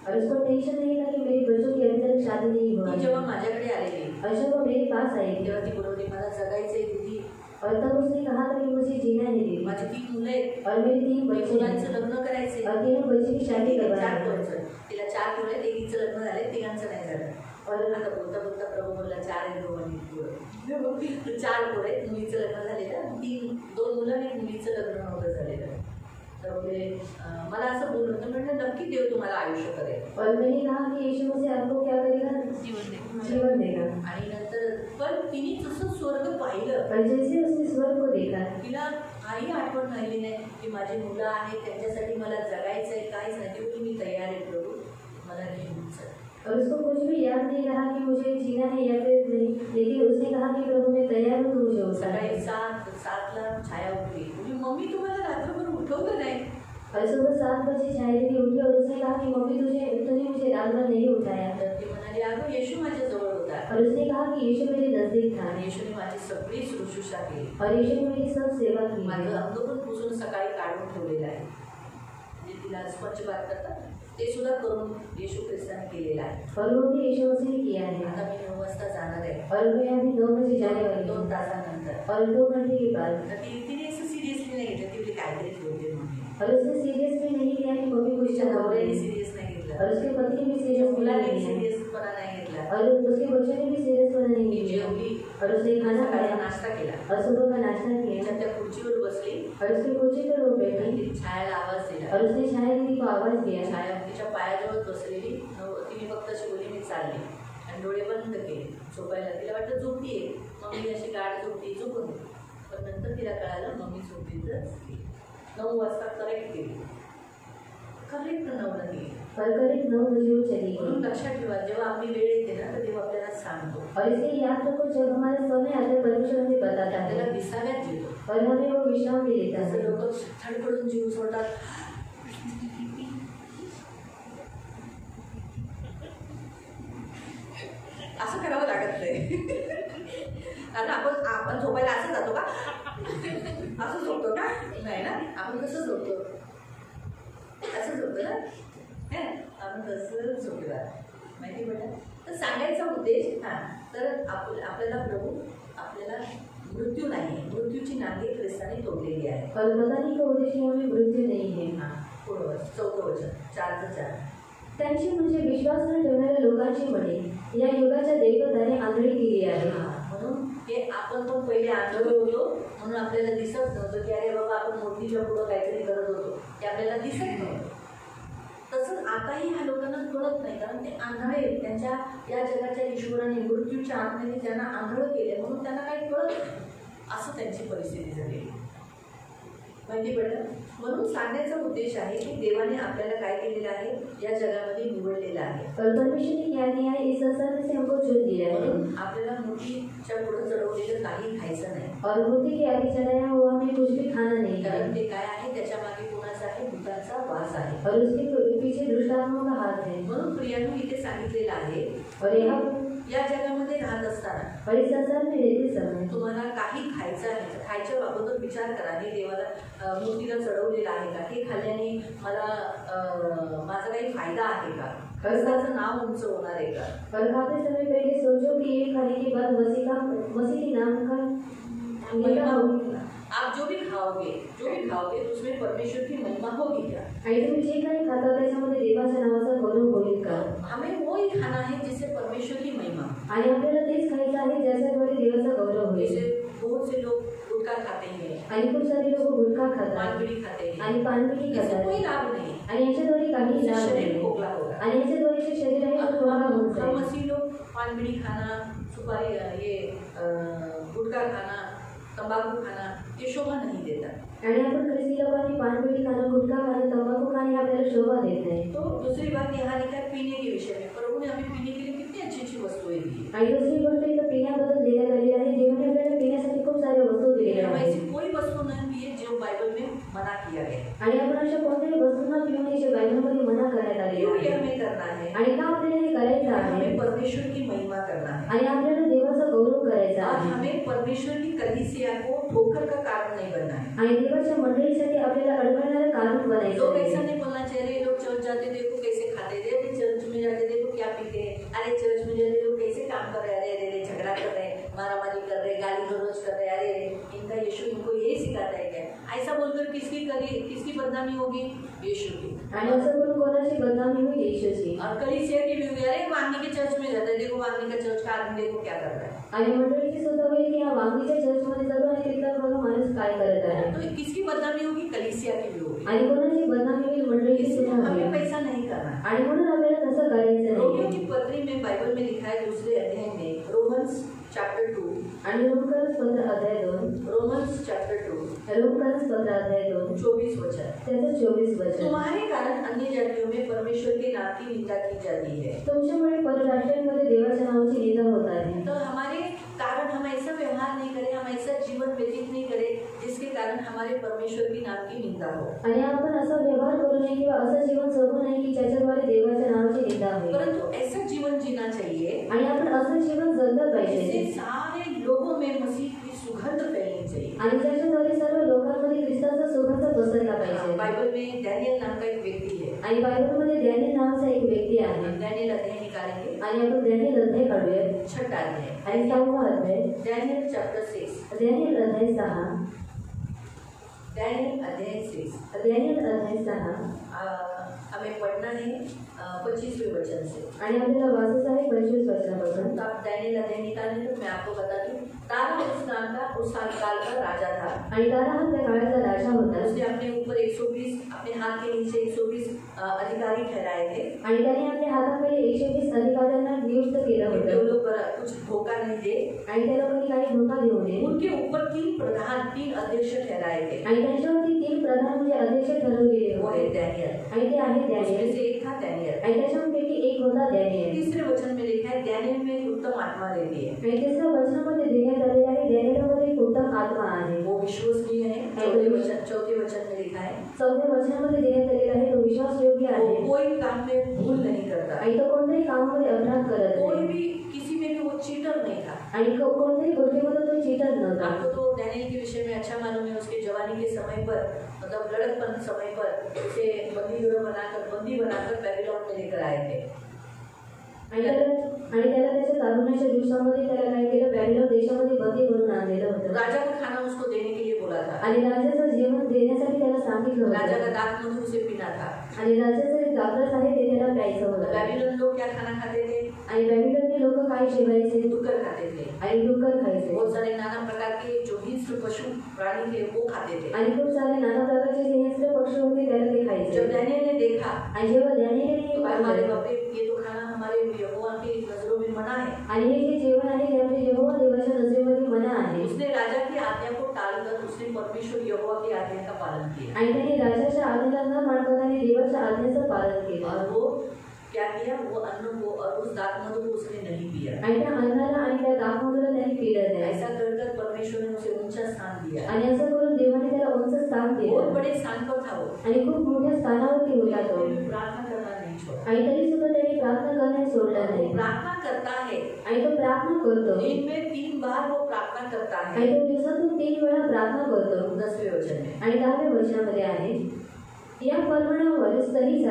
Speaker 2: और उसको टेंशन नहीं था कि मेरे बच्चों की अभी तक शादी नहीं हुआ
Speaker 1: ती
Speaker 2: है।
Speaker 1: जेव्हा माझ्याकडे आलेली
Speaker 2: और जब वो मेरे पास आई
Speaker 1: तेव्हा ती बोलवली मला जगायचंय दीदी,
Speaker 2: और तब उसने कहा था कि मुझे जीना है दीदी।
Speaker 1: माझी 3 मुलं आहेत,
Speaker 2: और मेरे 3
Speaker 1: मी
Speaker 2: बच्चे हैं
Speaker 1: मुलांचं लग्न करायचंय।
Speaker 2: और 3 बच्चे की शादी
Speaker 1: ठीक आहे,
Speaker 2: करवानी
Speaker 1: 4
Speaker 2: है।
Speaker 1: पोरं, तिला 4 पोरं आहेत, एकीचं लग्न झालंय, तिघांचं नाही झालं।
Speaker 2: और
Speaker 1: आता बोलता बोलता प्रभू बोलला 4 आहेत दोघांनी पोरं, 4 पोरं आहेत, मुलीचं लग्न झालेलं, 2 मुलं आणि 1 मुलीचं लग्न नव्हतं झालेलं। तर बोले मला असं बोललं तर म्हणलं नक्की देव तुम्हाला आयुष्य करेल।
Speaker 2: और मैंने कहा कि यीशु मुझे आपको क्या करेगा, जीवन देगा।
Speaker 1: आणि नंतर पण तिने जसं स्वर्ग पाहिलं,
Speaker 2: और जैसे उसने स्वर्ग को देखा
Speaker 1: तिला काही आठवण राहिली नाही की माझी मुलं आहेत त्यांच्यासाठी मला जगायचंय, काहीच नाही। ती बोलली मी तयार आहे प्रभू, मला घेऊन चल।
Speaker 2: और उसको कुछ भी याद नहीं रहा कि मुझे जीना है या फिर नहीं, लेकिन उसने कहा कि प्रभु मैं तैयार हूँ, तो मुझे उतार।
Speaker 1: सकाळी 7ला छाया उठली, बोलली मम्मी तुम्हाला रात्रभर उठवलं नाही,
Speaker 2: और सुबह 7 बजे छाया दीदी उठी और उसने कहा कि मम्मी तूने मुझे रात भर नहीं उठाया।
Speaker 1: तर ती म्हणाली, अगं येशू माझ्याजवळ होता.
Speaker 2: और उसने कहा कि यीशु मेरे नजदीक था
Speaker 1: आणि येशूने माझी सगळी शुश्रूषा केली.
Speaker 2: और यीशु ने मेरी सब सेवा की।
Speaker 1: माझं अंग पण पुसून सकाळी काढून ठेवलेलं आहे. म्हणजे तिला स्वच्छपात करतात ते सुद्धा करून येशू ख्रिस्ताने केलेलं आहे.
Speaker 2: और वो भी यीशु मसीह ने किया है।
Speaker 1: आता मी 9 वाजता जाणार आहे.
Speaker 2: और मैं अभी 9 बजे जाने वाली
Speaker 1: 2
Speaker 2: हूँ
Speaker 1: तासानंतर.
Speaker 2: और 2 घंटे के बाद।
Speaker 1: तर तिने असं सिरियसली नाही घेतलं. ती बोलली काहीतरी बोलते मम्मी.
Speaker 2: और उसने सीरियसली नहीं लिया कि मम्मी कुछ
Speaker 1: तिच्या
Speaker 2: चला
Speaker 1: नवऱ्याने सिरियस नाही घेतलं.
Speaker 2: और उसके पति ने भी
Speaker 1: तिच्या
Speaker 2: सीरियस
Speaker 1: मुलाने
Speaker 2: नहीं लिया
Speaker 1: सिरियसपणा नाही घेतला.
Speaker 2: और उसके बच्चों ने भी सीरियसपणा नहीं
Speaker 1: ती
Speaker 2: लिया
Speaker 1: जेवली.
Speaker 2: और उसने खाना
Speaker 1: सकाळी
Speaker 2: खाया
Speaker 1: नाश्ता केला.
Speaker 2: और सुबह का नाश्ता किया
Speaker 1: तिच्या त्या खुर्चीवर बसली
Speaker 2: और उसकी कुर्सी पर वो
Speaker 1: आणि
Speaker 2: बैठी
Speaker 1: तिने छायाला आवाज दिला.
Speaker 2: और उसने छाया दीदी को आवाज दिया।
Speaker 1: छाया तिच्या पायाजवळ बसलेली. तिने फक्त अशी बोली, मी चालली आणि डोळे बंद केले झोपायला. तिला वाटतं झोपतीये, मम्मी अशी गाठ झोपती, झोपून दे. पण नंतर तिला कळालं मम्मी झोपतीच असते. 9 वाजता करेक्ट केली. करेक्ट 9ला केली.
Speaker 2: और करीब 9 बजे वो चली
Speaker 1: म्हणून
Speaker 2: गई।
Speaker 1: लक्षात ठेवा, जेव्हा आपली वेळ येते ना तर तेव्हा आपल्याला सांगतो.
Speaker 2: और इसलिए याद रखो जब हमारा समय आता है परमेश्वर हमें बताता
Speaker 1: आपल्याला
Speaker 2: है
Speaker 1: विसाव्यात देतो.
Speaker 2: और हमें वो विश्राम भी देता
Speaker 1: असं
Speaker 2: है।
Speaker 1: लोक धडपडून जीव सोडतात. असं करावं लागत नाही. कारण आपण झोपायला असं जातो का, असं झोपतो का, नाही ना. आपण कसं झोपतो, असं झोपतो ना. आपण कसं झोपतो माहिती पडलं. तर सांगायचा उद्देश तर आपल्याला प्रभू आपल्याला मृत्यू नाही, मृत्यूची नांगे ख्रिस्ताने तोडलेली आहे.
Speaker 2: और बताने का उद्देश्य हमें मृत्यू नहीं है।
Speaker 1: पुढं 4थं वचन 4:4.
Speaker 2: त्यांची म्हणजे विश्वास न ठेवणाऱ्या लोकांची म्हणे या युगाच्या दैवताने आंधळी केली आहे।
Speaker 1: म्हणून हे आपण पण पहिले आंधळे होतो म्हणून आपल्याला दिसत नव्हतं की अरे बाबा आपण मूर्तीच्या पुढं काहीतरी करत होतो, ते आपल्याला दिसत नव्हतं. तसंच आताही ह्या लोकांना कळत नाही, कारण ते आंधळे आहेत. त्यांच्या या जगाच्या ईश्वराने मृत्यूच्या आत्म्याने त्यांना आंधळ केले म्हणून त्यांना काही कळत नाही. असं त्यांची परिस्थिती झाली, माहिती पडलं. म्हणून सांगण्याचा उद्देश आहे की देवाने आपल्याला काय केलेलं आहे, या जगामध्ये निवडलेलं आहे.
Speaker 2: और परमेश्वर ने क्या किया है, इस संसार में से हमको चुन दिया है।
Speaker 1: म्हणून आपल्याला मूर्तीच्या पुढे चढवलेलं काही खायचं नाही.
Speaker 2: और मूर्ति के आगे चढ़ाया हुआ हमें कुछ भी खाना नहीं
Speaker 1: कारण
Speaker 2: है।
Speaker 1: ते काय आहे, त्याच्या मागे कोणाचा आहे, भूतांचा वास आहे.
Speaker 2: और उसके पीछे दुष्टात्माओं का हाथ है।
Speaker 1: म्हणून प्रियांनो इथे सांगितलेलं आहे,
Speaker 2: और यहाँ
Speaker 1: या जगामध्ये राहत असताना
Speaker 2: और इस संसार में रहते समय
Speaker 1: तुम्हाला काही खायचं आहे तर खायच्या बाबतीत विचार करा. हे देवाला मूर्तीला चढवलेलं आहे का, हे खाल्ल्याने मला माझा काही फायदा आहे का, खरंच नाव उंच होणार आहे का.
Speaker 2: और खाते समय पहले सोचो कि ये खाने के बाद मसीह के नाम का महिमा होगी।
Speaker 1: आप जो भी खाओगे तो उसमें परमेश्वर की महिमा होगी क्या.
Speaker 2: आणि तुम्ही जे काही खाता त्याच्यामध्ये देवाच्या नावाचा गौरव होईल का.
Speaker 1: हमें वो ही खाना है जिससे परमेश्वर की महिमा.
Speaker 2: आणि आपल्याला तेच खायचं आहे ज्याच्याद्वारे देवाचा गौरव होईल.
Speaker 1: जैसे बहुत से लोग गुटखा खाते हैं,
Speaker 2: आणि खूप सारे लोक गुटखा खातात
Speaker 1: पानबिड़ी खाते हैं,
Speaker 2: आणि पानबिडी
Speaker 1: इससे
Speaker 2: खातात
Speaker 1: कोई लाभ नहीं.
Speaker 2: आणि याच्याद्वारे काही लाभ
Speaker 1: शरीर
Speaker 2: नाही.
Speaker 1: खोखला होगा.
Speaker 2: आणि याच्याद्वारे जे शरीर आहे ते खोखला होऊन जाईल.
Speaker 1: मसीह लोग पानबिड़ी खाना, सुपारी ये गुटखा खाना, तंबाकू खाना ये शोभा नहीं देता.
Speaker 2: आणि आपण ख्रिस्ती लोकांनी पानबिडी खाणं, गुटखा खाणं, तंबाखू खाणे आपल्याला शोभा देत नाही.
Speaker 1: तो दूसरी बात यहाँ लिखा है पीने के विषय में. प्रभु ने हमें पीने के लिए कितनी अच्छी अच्छी वस्तुएं दी.
Speaker 2: आणि दुसरी गोष्ट इथं पिण्याबद्दल देण्यात आलेली आहे. देवाने आपल्याला पिण्यासाठी खूप साऱ्या वस्तू दिलेल्या
Speaker 1: हम
Speaker 2: आहेत.
Speaker 1: ऐसी कोई वस्तु नहीं पिए जो बाइबल में मना किया गया है.
Speaker 2: आणि आपण अशा कोणत्याही वस्तूंना पिऊ नये जे बायबलमध्ये मना करण्यात आलेली
Speaker 1: क्यों ये
Speaker 2: आहे.
Speaker 1: हमें करना है.
Speaker 2: आणि का आपल्याला हे करायचं आहे.
Speaker 1: हमें परमेश्वर की महिमा करना है.
Speaker 2: आणि आपल्याला देवाचा गौरव करायचा
Speaker 1: और
Speaker 2: आहे.
Speaker 1: हमें परमेश्वर की कलीसिया को ठोकर का कारण नहीं बनना है.
Speaker 2: आणि देवाच्या मंडळीसाठी आपल्याला अडवणारं कारण बनायचं
Speaker 1: लोग
Speaker 2: आहे.
Speaker 1: ऐसा नहीं बोलना चाहिए लोग चर्च जाते देखो कैसे खाते थे, अरे चर्च में जाते देखो क्या पीते, अरे चर्च में जाते देखो कैसे काम कर रहे, अरे अरे झगड़ा कर रहे, मारामारी कर रहे, गाली गलौज कर रहे, अरे इनका यीशु इनको यही सिखाता है क्या. ऐसा बोलकर किसकी बदनामी होगी, यीशु की.
Speaker 2: आणि असं करून कोणाची बदनामी होईल, येशूची.
Speaker 1: और कलीसिया की भी होगी, अरे वांगी के चर्च में जाता है देखो, वांगी का चर्च का आदमी देखो क्या कर रहा है.
Speaker 2: आणि मंडळीची सुद्धा होईल की हा वांगीच्या चर्चमध्ये जातो आणि तिथला बघा माणूस काय करत आहे.
Speaker 1: तो किसकी बदनामी होगी, कलीसिया की भी होगी.
Speaker 2: आणि कोणाची बदनामी होईल, मंडळीची सुद्धा
Speaker 1: हमें
Speaker 2: होईल.
Speaker 1: पैसा नहीं करना.
Speaker 2: आणि म्हणून आपल्याला तसं करायचं
Speaker 1: रोमियो
Speaker 2: नाही.
Speaker 1: की पत्री में बाइबल में लिखा है 2 अध्याय में, रोमन्स चैप्टर 2,
Speaker 2: आणि रोमकरस पत्र अध्याय 2,
Speaker 1: रोमन्स चैप्टर 2
Speaker 2: रोमकरस पत्र अध्याय 2
Speaker 1: 24 वचन.
Speaker 2: त्याचं 24 वचन.
Speaker 1: तुम्हारे कारण अन्य जातियों में परमेश्वर के नाम की निंदा की जाती है.
Speaker 2: तुमच्यामुळे परराष्ट्रांमध्ये देवाच्या नावाची निंदा होत आहे.
Speaker 1: तो हमारे कारण हम ऐसा व्यवहार नहीं करें, हम ऐसा जीवन व्यतीत नहीं करें जिसके कारण कारण हमारे परमेश्वर की नाम की निंदा हो।
Speaker 2: आणि आपण असा व्यवहार करू नये किंवा असं जीवन जगू नये की ज्याच्याद्वारे देवाच्या नावाची निंदा होईल।
Speaker 1: परंतु ऐसा जीवन जीना चाहिए
Speaker 2: आणि आपण असं जीवन जगलं पाहिजे
Speaker 1: जिससे सारे लोगों में मसीह की सुगंध फैलनी चाहिए।
Speaker 2: आणि ज्याच्याद्वारे सर्व लोकांमध्ये ख्रिस्ताचा सुगंध पसरला पाहिजे।
Speaker 1: बाइबल में डैनियल नाम का एक व्यक्ति है
Speaker 2: आणि बायबलमध्ये डॅनियल नावाचा एक व्यक्ती आहे।
Speaker 1: डैनियल अध्याय निकालेंगे
Speaker 2: आणि आपण डॅनियल अध्याय काढूया
Speaker 1: 6 अध्याय
Speaker 2: आणि 6वा अध्याय
Speaker 1: डैनियल चैप्टर 6
Speaker 2: डॅनियल अध्याय 6
Speaker 1: डैनियल अध्याय 6
Speaker 2: डॅनियल अध्याय 6
Speaker 1: हमें पढ़ना है 25वें वचन से।
Speaker 2: आणि आपल्याला वाचायचं आहे 25 वचनापासून।
Speaker 1: तो आप डैनियल अध्याय निकालें तो मैं आपको बता दूं तारा उस नाम का उस काल का राजा था।
Speaker 2: आणि तारा हा त्या काळाचा राजा होता।
Speaker 1: उसने अपने ऊपर 120 अपने हाथ के नीचे 120 अधिकारी ठहराए थे
Speaker 2: आणि त्याने आपल्या हाताखाली 120 अधिकाऱ्यांना नियुक्त केलं
Speaker 1: जो
Speaker 2: होतं
Speaker 1: लोग कुछ धोखा नहीं दे
Speaker 2: आणि त्या लोकांनी काही धोका देऊ नये।
Speaker 1: उनके ऊपर 3 प्रधान 3 अध्यक्ष ठहराए थे
Speaker 2: आणि त्यांच्यावरती 3 प्रधान म्हणजे अध्यक्ष ठरवलेले
Speaker 1: वो
Speaker 2: होते
Speaker 1: है डैनियल
Speaker 2: आणि ते आहे
Speaker 1: उसमें
Speaker 2: डॅनियल
Speaker 1: से एक था डैनियल।
Speaker 2: आणि त्याच्यापैकी एक होता डॅनियल।
Speaker 1: तीसरे वचन में लिखा है डैनियल में एक उत्तम आत्मा रहती है।
Speaker 2: आणि तिसऱ्या वचनामध्ये देण्यात आलेलं आहे डॅनियलमध्ये एक उत्तम आत्मा आहे।
Speaker 1: वो विश्वसनीय है। चौथे वचन में लिखा है
Speaker 2: 4व्या वचनामध्ये देण्यात आलेला आहे तो विश्वासयोग्य
Speaker 1: वो
Speaker 2: आहे
Speaker 1: कोई काम में भूल नहीं करता
Speaker 2: आणि तो कोणत्याही कामामध्ये अपराध करत
Speaker 1: कोई
Speaker 2: नाही
Speaker 1: भी किसी में भी वो चीटर नहीं था।
Speaker 2: आणि कोणत्याही गोष्टीमध्ये तो चीटर नव्हता।
Speaker 1: आपको तो डैनियल के विषय में अच्छा मालूम है उसके जवानी के समय पर मतलब लड़कपन समय पर उसे बंदी बनाकर बेबीलोन में लेकर आए थे।
Speaker 2: आणि त्याला त्याच्या तारुण्याच्या दिवसामध्ये त्याला काय केलं बॅबिलोन देशामध्ये बंदी बनवून आणलेलं होतं।
Speaker 1: राजा का खाना उसको देने के लिए बोला था
Speaker 2: आणि राजाचं जेवण देण्यासाठी त्याला सांगितलं
Speaker 1: राजा
Speaker 2: होतं
Speaker 1: का दाख मधु उसे पीना था।
Speaker 2: आणि राजाचं जे गागरस आहे ते त्याला प्यायचं होतं।
Speaker 1: बेबीलोन लोग क्या खाना खाते थे
Speaker 2: आणि बॅबिलोनचे लोक काय जेवायचे
Speaker 1: डुक्कर खाते थे
Speaker 2: आणि डुक्कर खायचे
Speaker 1: बहुत सारे नाना प्रकार के जो हिंस्र पशु प्राणी थे वो खाते थे।
Speaker 2: आणि खूप सारे नाना प्रकारचे जे हिंस्र पक्षी होते त्याला ते खायचे।
Speaker 1: जब डैनियल ने देखा
Speaker 2: आणि जेव्हा डॅनियलने
Speaker 1: तो हमारे बापे ये तो खाना हमारे यहोवा की नजरों में मना है।
Speaker 2: आणि हे जे जेवण आहे ते आपल्या यहोवा देवाच्या नजरेमध्ये मना आहे।
Speaker 1: उसने राजा की आज्ञा को टालकर उसने परमेश्वर यहोवा की आज्ञा का पालन किया
Speaker 2: आणि त्याने राजाच्या आज्ञेला न मानता त्याने देवाच्या आज्ञेचं पालन केलं
Speaker 1: और वो क्या किया वो अन्न को और उस दाख मधु को उसने नहीं पिया।
Speaker 2: आणि त्या अन्नाला आणि त्या दाखमधूला त्याने पिलं नाही।
Speaker 1: ऐसा कर परमेश्वर ने उसे ऊंचा स्थान दिया
Speaker 2: आणि असं करून देवाने त्याला उंच स्थान
Speaker 1: बहुत
Speaker 2: दिलं
Speaker 1: बड़े स्थान पर था वो
Speaker 2: आणि खूप मोठ्या स्थानावरती होता तो
Speaker 1: प्रार्थना करना नहीं छोड़ा।
Speaker 2: आणि तरी सुद्धा त्याने प्रार्थना करण्यास सोडलं
Speaker 1: वो
Speaker 2: नाही
Speaker 1: प्रार्थना करता है
Speaker 2: आणि तो प्रार्थना करतो
Speaker 1: दिन में 3 बार वो प्रार्थना करता है।
Speaker 2: आणि तो दिवसातून 3 वेळा प्रार्थना करतो।
Speaker 1: 10वें वचन में
Speaker 2: आणि 10व्या वचनामध्ये आहे या परमाणावर सही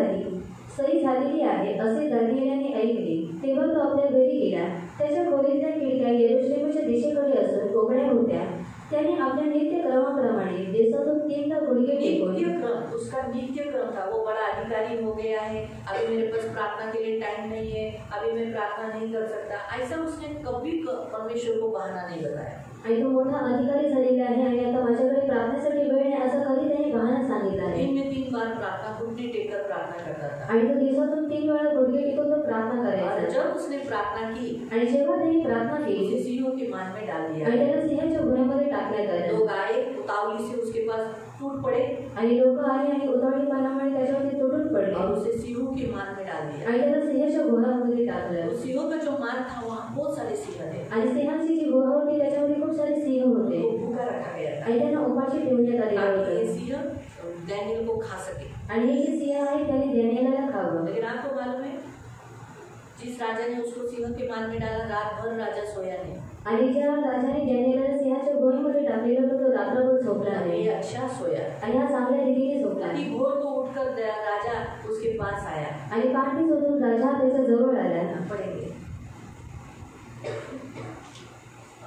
Speaker 2: झालेली आहे असे दानिएलाने ऐकले तेव्हा तो आपल्या घरी गेला। त्याच्या खोलीतल्या खिडक्या यरूशलेमच्या दिशेकडे असून उघड्या होत्या। त्याने आपल्या नित्यक्रमाप्रमाणे दिवसातून 3दा गुडघे टेकून
Speaker 1: नित्य क्रम उसका नित्य क्रम था। वो बड़ा अधिकारी हो गया है अभी मेरे पास प्रार्थना के लिए टाइम नहीं है अभी मैं प्रार्थना नहीं कर सकता ऐसा उसने कभी परमेश्वर को बहाना नहीं बताया।
Speaker 2: आणि तो मोठा अधिकारी झालेला आहे आणि आता माझ्याकडे प्रार्थनेसाठी वेळ नाही असं कधी त्याने बहाणा सांगितला नाही।
Speaker 1: दिन में 3 बार प्रार्थना घुटने टेककर प्रार्थना करता था
Speaker 2: आणि तो दिवसातून 3 वेळा गुडघे टेकून तो प्रार्थना
Speaker 1: और
Speaker 2: करायचा।
Speaker 1: जब उसने प्रार्थना की
Speaker 2: आणि जेव्हा त्याने प्रार्थना
Speaker 1: उसे
Speaker 2: केली
Speaker 1: सिंहों के मान में डाल दिया।
Speaker 2: आणि त्याला सिंहाच्या गुन्ह्यामध्ये टाकण्यात आलं।
Speaker 1: लोग आए उतावली से उसके पास टूट पड़े
Speaker 2: आणि लोक आले आणि उतावळेपणामुळे त्याच्यावरती तुटून पडले
Speaker 1: और उसे सिंहों के मान में डाल दिया।
Speaker 2: आणि त्याला सिंहाच्या गुन्ह्यामध्ये टाकलं।
Speaker 1: तो सिंहों का जो मान था वहाँ बहुत सारे सिंह थे
Speaker 2: आणि सिंहाची जी गुहा होती त्याच्यामध्ये खूप सारे सिंह होते
Speaker 1: वो भूखा रखा गया था
Speaker 2: आणि त्यांना उपाशी ठेवण्यात आलेलं
Speaker 1: ताकि ये
Speaker 2: होतं
Speaker 1: सिंह डैनियल को खा सके।
Speaker 2: आणि हे जे सिंह आहे त्याने डॅनियलला खावं।
Speaker 1: लेकिन आपको मालूम है जिस राजा ने उसको सिंह के मान में डाला रात भर राजा सोया नहीं।
Speaker 2: आणि ज्या राजाने डॅनियलला सिंहाच्या गुहेमध्ये टाकलेलं होतं तो रात्रभर झोपला नाही
Speaker 1: ये अच्छा सोया
Speaker 2: आणि हा चांगल्या रीतीने झोपला
Speaker 1: अभी भोर को उठकर राजा उसके पास आया।
Speaker 2: आणि पहाटे झोपून राजा त्याच्या जवळ आला।
Speaker 1: पढ़ेंगे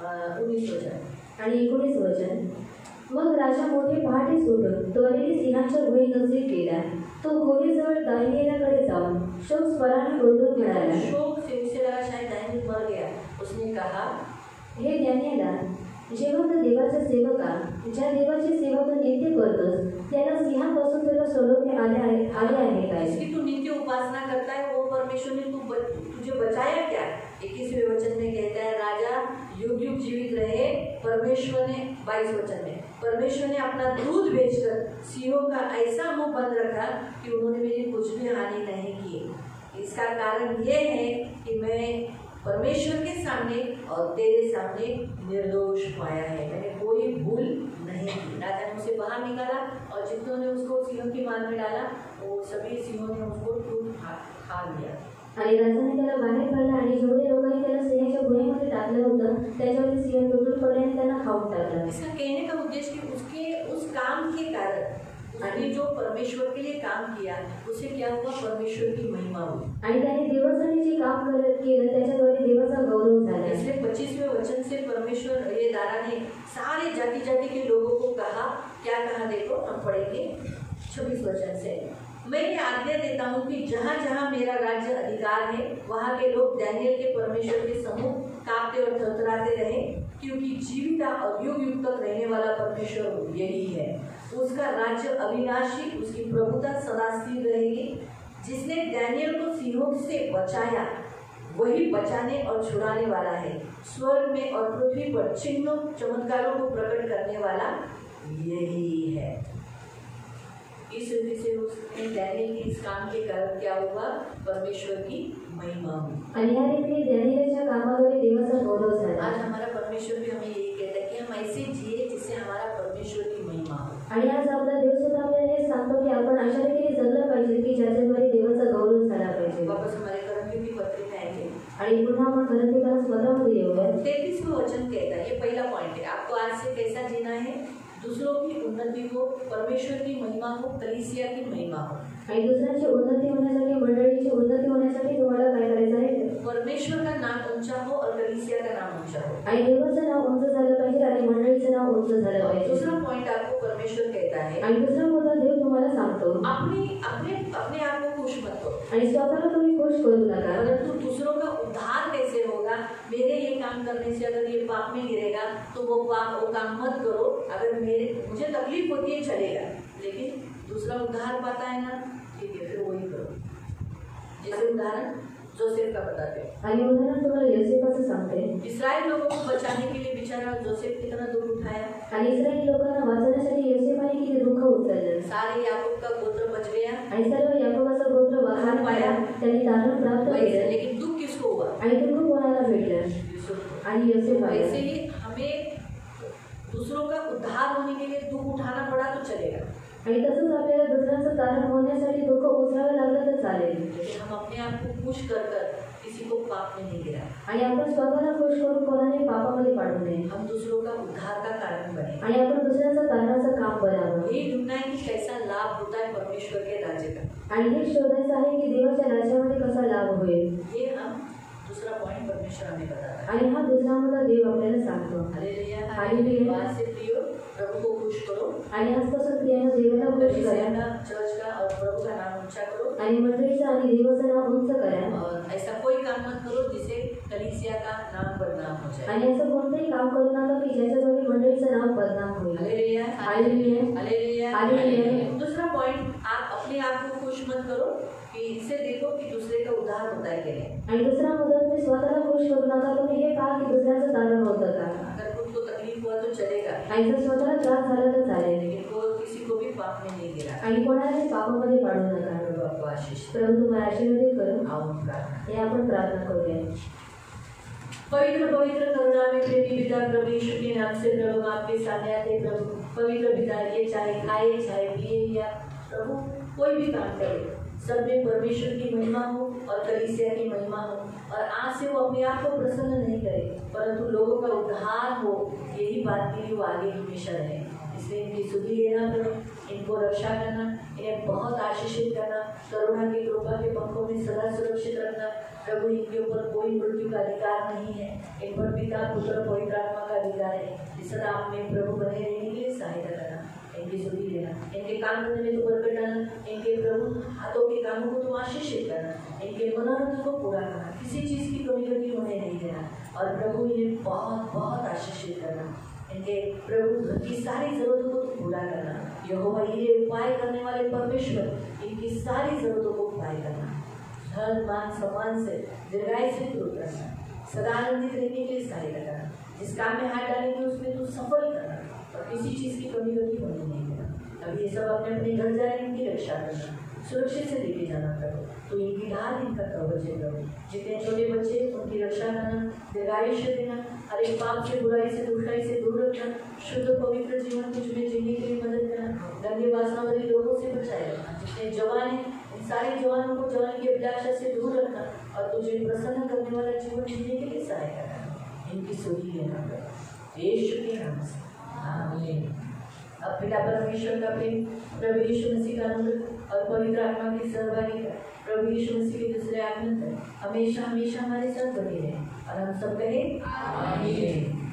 Speaker 1: 19 वचन
Speaker 2: आणि 19 वचन मग राजा मोठे पहाटेच उठून त्वरेने सिंहाच्या गुहेनजीक गेला। तो गुहेजवळ दानिएलाकडे जाऊन शोक स्वराने ओरडून म्हणाला
Speaker 1: शोक से उसे लगा शायद दानिएल मर गया। उसने कहा
Speaker 2: हे दानिएला जिवंत देवाचा सेवका ज्या देवाची सेवा तू नित्य करतोस त्याला सिंहापासून तुला सोडवणे आले आहे काय?
Speaker 1: इसकी तू नित्य उपासना करता है वो परमेश्वर ने तुझे बचाया क्या? 21वें वचन में कहता है राजा युग युग जीवित रहे। परमेश्वर ने 22 वचन में परमेश्वर ने अपना दूध भेजकर सिंहों का ऐसा मुंह बंद रखा कि उन्होंने मेरी कुछ भी हानि नहीं की। इसका कारण ये है कि मैं परमेश्वर के सामने और तेरे सामने निर्दोष पाया है। मैंने कोई भूल नहीं की। राजा ने उसे बाहर निकाला और जितनों ने उसको सिंह की मार में डाला वो सभी सिंहों ने उसको खा लिया।
Speaker 2: आणि राजाने त्याला बाहेर काढलं आणि जेवढे लोकांनी त्याला सिंहाच्या गुहेमध्ये टाकलं होतं त्याच्यावरती सिंह तुटून पडले आणि त्यांना खाऊन टाकलं।
Speaker 1: इसका कहने का उद्देश्य कि उसके उस काम के कारण उसने जो परमेश्वर के लिए काम किया उसे क्या हुआ, परमेश्वर की महिमा हुई
Speaker 2: आणि त्याने देवासाठी जे काम केलं त्याच्याद्वारे देवाचा गौरव झाला।
Speaker 1: इसलिए 25वें वचन से परमेश्वर ये दारा ने सारे जाति जाति के लोगों को कहा, क्या कहा देखो हम पढ़ेंगे 26 वचन से, मैं ये आज्ञा देता हूँ कि जहाँ जहाँ मेरा राज्य अधिकार है वहाँ के लोग दानियेल के परमेश्वर के सम्मुख कांपते और थरथराते रहे, क्योंकि जीविता और युग युग तक रहने वाला परमेश्वर यही है। उसका राज्य अविनाशी, उसकी प्रभुता सदा स्थिर रहेगी। जिसने दानियेल को सिंहों से बचाया वही बचाने और छुड़ाने वाला है। स्वर्ग में और पृथ्वी पर चिन्हों चमत्कारों को प्रकट करने वाला यही है। इस रीति से उसने दानियेल के इस काम के कारण क्या हुआ, परमेश्वर की महिमा हुई।
Speaker 2: आणि या रीतीने दानियेलच्या कामाद्वारे देवाचा गौरव झाला।
Speaker 1: आज हमारा परमेश्वर भी हमें यही कहता है कि हम ऐसे जिए जिससे हमारा परमेश्वर की महिमा हो।
Speaker 2: आणि आज आपला देव सुद्धा आपल्याला हे सांगतो की आपण अशा रीतीने जगलं पाहिजे की ज्याच्याद्वारे देवाचा गौरव झाला पाहिजे।
Speaker 1: वापस हमारे करंती की पत्री में आएंगे
Speaker 2: आणि पुन्हा आपण करंतीकाला स्वतःमध्ये येऊया।
Speaker 1: 33वां वचन कहता है, ये पहला पॉइंट है, आपको आज से कैसा जीना है, दूसरों की उन्नति हो, परमेश्वर की महिमा हो, कलीसिया की महिमा हो।
Speaker 2: आणि दुसऱ्यांची उन्नती होण्यासाठी, मंडळीची उन्नती होण्यासाठी तुम्हाला काय करायचं आहे,
Speaker 1: परमेश्वर का नाम ऊंचा हो और कलीसिया का नाम ऊंचा हो।
Speaker 2: आणि देवाचं नाव उंच झालं पाहिजे आणि मंडळीचं नाव उंच झालं पाहिजे।
Speaker 1: दूसरा पॉइंट आपको परमेश्वर कहता है,
Speaker 2: आणि दुसरा मुद्दा देव तुम्हाला सांगतो,
Speaker 1: अपने आप को खुश मत करो
Speaker 2: आणि स्वतःला तुम्ही खुश करू नका,
Speaker 1: परंतु दूसरों का उद्धार कैसे होगा, मेरे ये काम करने से अगर ये पाप में गिरेगा तो वो काम मत करो। अगर मुझे तकलीफ होती है चलेगा, लेकिन दूसरा उद्धार पाता है ना, ठीक है फिर वही करो। जैसे उदाहरण जोसेफ का बताते हैं,
Speaker 2: आणि उदाहरण तुम्हाला योसेफाचं सांगते।
Speaker 1: इस्राएल लोगों को बचाने के लिए बेचारा जोसेफ कितना दुख उठाया,
Speaker 2: आणि इस्रायली लोकांना वाचवण्यासाठी योसेफाने किती दुःख उचललं।
Speaker 1: सारे याकूब का गोत्र बच गया
Speaker 2: आणि सर्व याकोबाचा गोत्र वाचवून पाया, त्यांनी तारण प्राप्त केलं,
Speaker 1: लेकिन दुख किसको हुआ,
Speaker 2: आणि दुःख कोणाला भेटलं, आणि योसेफाला।
Speaker 1: वैसे ही हमें दूसरों का उद्धार होने के लिए दुख उठाना पड़ा तो चलेगा,
Speaker 2: आणि तसंच आपल्याला दुसऱ्यांचं तारण होण्यासाठी दुःख उचलावं लागलं तर चालेल,
Speaker 1: लेकिन हम अपने आप को खुश कर किसी को पाप में नहीं गिरा,
Speaker 2: आणि आपण स्वतःला खुश करून कोणाने पापामध्ये पाडू नये,
Speaker 1: हम दूसरों का उद्धार का कारण बने,
Speaker 2: आणि आपण दुसऱ्यांचं तारणाचं काम करावं।
Speaker 1: यही ढूंढना है कि कैसा लाभ होता है परमेश्वर के राज्य का,
Speaker 2: आणि हे शोधायचं आहे की देवाच्या राज्यामध्ये कसा लाभ होईल।
Speaker 1: ये हम दूसरा पॉइंट परमेश्वर हमें बताता है।
Speaker 2: आणि हा दुसरा मुद्दा देव आपल्याला सांगतो।
Speaker 1: Hallelujah,
Speaker 2: hallelujah.
Speaker 1: आज से प्रियो प्रभु को खुश करो,
Speaker 2: आणि आजपासून प्रियानं देवाला खुश करा,
Speaker 1: चर्च का और प्रभु का नाम ऊंचा करो,
Speaker 2: आणि मंडळीचं आणि देवाचं नाव उंच करा,
Speaker 1: और ऐसा कोई काम मत करो जिसे कलीसिया का नाम बदनाम हो जाए।
Speaker 2: आणि असं कोणतंही काम करू नका की ज्याच्याद्वारे मंडळीचं नाव बदनाम होईल।
Speaker 1: Hallelujah,
Speaker 2: hallelujah,
Speaker 1: hallelujah,
Speaker 2: hallelujah.
Speaker 1: दूसरा पॉइंट, आप अपने आप को खुश मत करो कि इससे देखो कि दूसरे का उद्धार होता है कि नहीं।
Speaker 2: आणि दुसरा मुद्दा, तुम्ही स्वतःला खुश करू नका, तुम्ही हे पहा की दुसऱ्याचं तारण होतं का।
Speaker 1: अगर खुद को तकलीफ हुआ तो चलेगा,
Speaker 2: आणि जर स्वतःला त्रास झाला तर चालेल,
Speaker 1: लेकिन वो किसी को भी पाप में नहीं गिरा।
Speaker 2: आणि कोणालाही पापामध्ये पाडू नका।
Speaker 1: प्रभु आपको आशीष दे।
Speaker 2: प्रभू तुम्हाला आशीर्वादित करो।
Speaker 1: आओ हम प्रार्थना
Speaker 2: हे आपण प्रार्थना करूया।
Speaker 1: पवित्र पवित्र करुणा में प्रेमी पिता प्रभु यीशु के नाम से प्रभु हम आपके सामने आते प्रभु। पवित्र पिता, ये चाहे खाए चाहे पिए या प्रभु कोई भी काम करे, सब में परमेश्वर की महिमा हो और कलीसिया की महिमा हो, और आज से वो अपने आप को प्रसन्न नहीं करे परंतु लोगों का उद्धार हो, यही बात के लिए वो आगे हमेशा रहे। इसलिए इनकी सुधि लेना प्रभु, इनको रक्षा करना, इन्हें बहुत आशीषित करना, करुणा की कृपा के पंखों में सदा सुरक्षित रखना प्रभु। इनके ऊपर कोई मृत्यु का अधिकार नहीं है, इन पर पिता पुत्र पवित्र आत्मा का अधिकार है। इस सदा आप में प्रभु बने रहने के लिए सहायता करना, इनकी सुधि लेना, इनके काम करने में तो बरकत डालना, इनके प्रभु हाथों के कामों को तो आशीषित करना, इनके मनोरथ को पूरा करना, किसी चीज़ की कमी कमी उन्हें नहीं देना, और प्रभु इन्हें बहुत बहुत आशीषित करना, इनके प्रभु की सारी जरूरतों को तो पूरा करना। यहोवा ये उपाय करने वाले परमेश्वर, इनकी सारी जरूरतों को उपाय करना, धन मान सम्मान से दीर्घायु से दूर करना, सदा आनंदित रहने के लिए सहायता करना, जिस काम में हाथ डालेंगे उसमें तो सफल करना, और किसी चीज़ की कमी कमी होने नहीं देना। अब ये सब अपने अपने घर जाए, इनकी रक्षा करना, सुरक्षित से लेके जाना प्रभु। तो इनकी ढाल, इनका कवच है प्रभु। जितने छोटे बच्चे उनकी रक्षा करना, दीर्घायुष्य देना, हर एक पाप से, बुराई से, दुष्टाई से दूर रखना, शुद्ध पवित्र जीवन कुछ में जीने के लिए मदद करना, सारे जवानों को जवान की अभिलाषा से दूर रखना और तुझे प्रसन्न करने वाला जीवन जीने के लिए सहायता करना। इनकी सुनी है नाम यीशु के नाम से आमीन। अब पिता परमेश्वर का प्रेम, प्रभु यीशु मसीह का आनंद और पवित्र आत्मा की सहभागिता प्रभु यीशु मसीह के दूसरे आगमन तक हमेशा हमेशा हमारे साथ बने रहे और हम सब कहें आमीन।